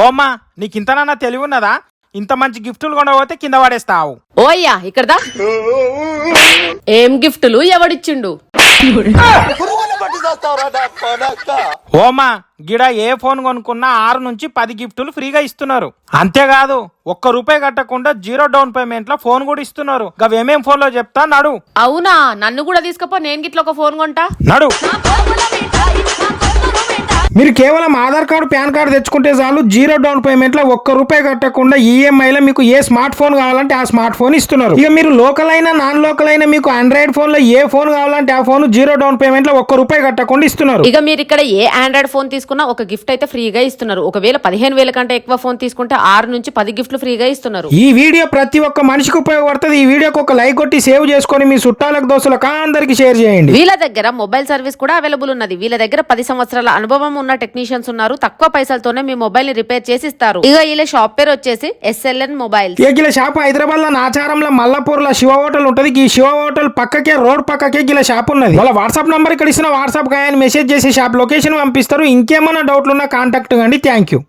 ఓమ్మా నీకు ఇంతనన్నా తెలివి ఉన్నదా? ఇంత మంచి గిఫ్టులు కొనబోతే కింద పడేస్తావు. ఓయ్యా ఇక్కడదా ఏం గిఫ్టులు ఎవడిచ్చిండు? ఓమా గిడ ఏ ఫోన్ కొనుక్కున్నా 6 నుంచి 10 గిఫ్టులు ఫ్రీగా ఇస్తున్నారు. అంతేకాదు ₹1 కట్టకుండా 0 డౌన్ పేమెంట్ లో ఫోన్ కూడా ఇస్తున్నారు. గవేమేం ఫోన్ లో చెప్తా నడు. అవునా, నన్ను కూడా తీసుకపో, నేను గిట్ల ఒక ఫోన్ కొంటా. నడు. మీరు కేవలం ఆధార్ కార్డు పాన్ కార్డు తెచ్చుకుంటే చాలు 0 డౌన్ పేమెంట్ లో ₹1 కట్టకుండా ఈఎంఐ లో మీకు ఏ స్మార్ట్ ఫోన్ కావాలంటే ఆ స్మార్ట్ ఫోన్ ఇస్తున్నారు. ఇక మీరు లోకల్ అయినా నాన్ లోకల్ అయినా మీకు ఆండ్రాయిడ్ ఫోన్ లో ఏ ఫోన్ కావాలంటే ఆ ఫోన్ 0 డౌన్ పేమెంట్ లో ₹1 కట్టకుండా ఇస్తున్నారు. ఇక మీరు ఇక్కడ ఏ ఆండ్రాయిడ్ ఫోన్ తీసుకున్నా ఒక గిఫ్ట్ అయితే ఫ్రీగా ఇస్తున్నారు. ఒకవేళ 15,000 కంటే ఎక్కువ ఫోన్ తీసుకుంటే 6 నుంచి 10 గిఫ్ట్లు ఫ్రీగా ఇస్తున్నారు. ఈ వీడియో ప్రతి ఒక్క మనిషికి ఉపయోగపడుతుంది. ఈ వీడియోకి ఒక లైక్ కొట్టి సేవ్ చేసుకొని మీ చుట్టాలకు దోస్తులకు అందరికి షేర్ చేయండి. వీళ్ళ దగ్గర మొబైల్ సర్వీస్ కూడా అవైలబుల్ ఉన్నది. వీళ్ళ దగ్గర 10 సంవత్సరాల అనుభవం ఉన్న టెక్నీషియన్స్ ఉన్నారు. తక్కువ పైసలతోనే మీ మొబైల్ ని రిపేర్ చేసి ఇస్తారు. ఇక వీళ్ళ షాప్ పేరు వచ్చేసి SLN మొబైల్స్. వీళ్ళ షాప్ హైదరాబాద్ లో నాచారంలో మల్లాపూర్ లో శివ హోటల్ ఉంటది. ఈ శివ హోటల్ పక్కకే రోడ్ పక్కకే వీళ్ళ షాప్ ఉన్నది. వాళ్ళ వాట్సాప్ నంబర్ ఇక్కడ ఇస్తున్న వాట్సాప్ గాయని మెసేజ్ చేసి షాప్ లొకేషన్ పంపిస్తారు. ఇంకేమైనా డౌట్లు ఉన్నా కాంటాక్ట్ కండి. Thank you.